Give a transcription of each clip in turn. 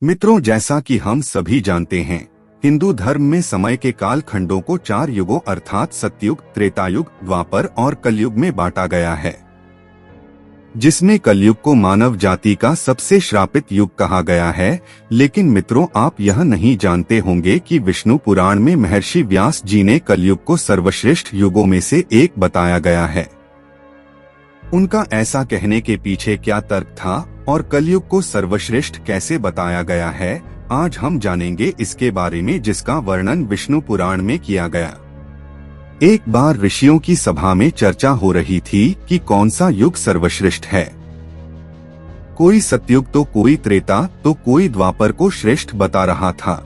मित्रों, जैसा कि हम सभी जानते हैं, हिंदू धर्म में समय के काल खंडों को 4 युगों अर्थात सतयुग, त्रेतायुग, द्वापर और कलयुग में बांटा गया है, जिसमें कलयुग को मानव जाति का सबसे श्रापित युग कहा गया है। लेकिन मित्रों, आप यह नहीं जानते होंगे कि विष्णु पुराण में महर्षि व्यास जी ने कलयुग को सर्वश्रेष्ठ युगों में से एक बताया गया है। उनका ऐसा कहने के पीछे क्या तर्क था और कलयुग को सर्वश्रेष्ठ कैसे बताया गया है, आज हम जानेंगे इसके बारे में, जिसका वर्णन विष्णु पुराण में किया गया। एक बार ऋषियों की सभा में चर्चा हो रही थी कि कौन सा युग सर्वश्रेष्ठ है। कोई सतयुग तो कोई त्रेता तो कोई द्वापर को श्रेष्ठ बता रहा था।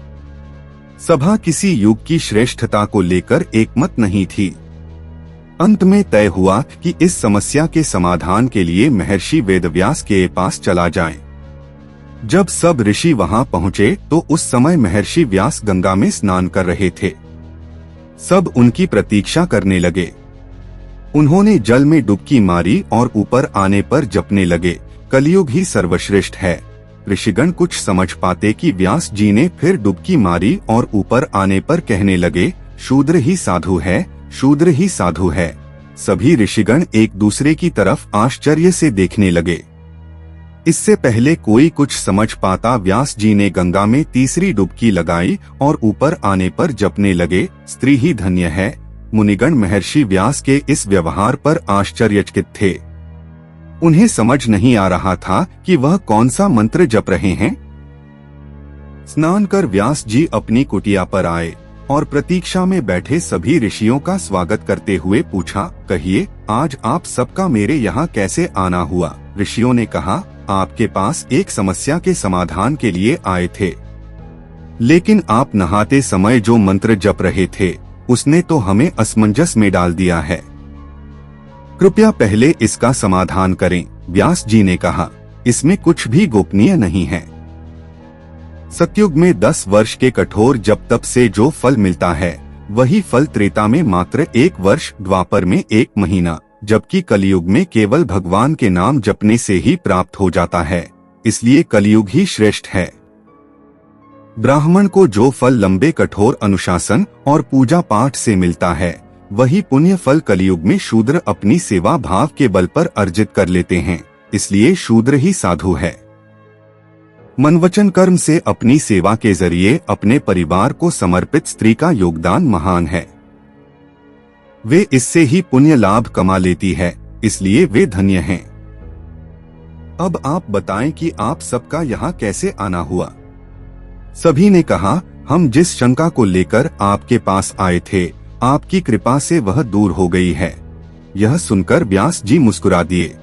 सभा किसी युग की श्रेष्ठता को लेकर एकमत नहीं थी। अंत में तय हुआ कि इस समस्या के समाधान के लिए महर्षि वेदव्यास के पास चला जाए। जब सब ऋषि वहां पहुंचे तो उस समय महर्षि व्यास गंगा में स्नान कर रहे थे। सब उनकी प्रतीक्षा करने लगे। उन्होंने जल में डुबकी मारी और ऊपर आने पर जपने लगे, कलयुग ही सर्वश्रेष्ठ है। ऋषिगण कुछ समझ पाते कि व्यास जी ने फिर डुबकी मारी और ऊपर आने पर कहने लगे, शूद्र ही साधु है, शूद्र ही साधु है। सभी ऋषिगण एक दूसरे की तरफ आश्चर्य से देखने लगे। इससे पहले कोई कुछ समझ पाता, व्यास जी ने गंगा में तीसरी डुबकी लगाई और ऊपर आने पर जपने लगे, स्त्री ही धन्य है। मुनिगण महर्षि व्यास के इस व्यवहार पर आश्चर्यचकित थे। उन्हें समझ नहीं आ रहा था कि वह कौन सा मंत्र जप रहे हैं। स्नान कर व्यास जी अपनी कुटिया पर आए और प्रतीक्षा में बैठे सभी ऋषियों का स्वागत करते हुए पूछा, कहिए, आज आप सबका मेरे यहाँ कैसे आना हुआ? ऋषियों ने कहा, आपके पास एक समस्या के समाधान के लिए आए थे, लेकिन आप नहाते समय जो मंत्र जप रहे थे उसने तो हमें असमंजस में डाल दिया है। कृपया पहले इसका समाधान करें। व्यास जी ने कहा, इसमें कुछ भी गोपनीय नहीं है। सतयुग में 10 वर्ष के कठोर जप तप से जो फल मिलता है वही फल त्रेता में मात्र 1 वर्ष, द्वापर में 1 महीना, जबकि कलयुग में केवल भगवान के नाम जपने से ही प्राप्त हो जाता है। इसलिए कलयुग ही श्रेष्ठ है। ब्राह्मण को जो फल लंबे कठोर अनुशासन और पूजा पाठ से मिलता है वही पुण्य फल कलयुग में शूद्र अपनी सेवा भाव के बल पर अर्जित कर लेते हैं। इसलिए शूद्र ही साधु है। मनवचन कर्म से अपनी सेवा के जरिए अपने परिवार को समर्पित स्त्री का योगदान महान है। वे इससे ही पुण्य लाभ कमा लेती है, इसलिए वे धन्य हैं। अब आप बताएं कि आप सबका यहाँ कैसे आना हुआ? सभी ने कहा, हम जिस शंका को लेकर आपके पास आए थे, आपकी कृपा से वह दूर हो गई है। यह सुनकर व्यास जी मुस्कुरा दिए।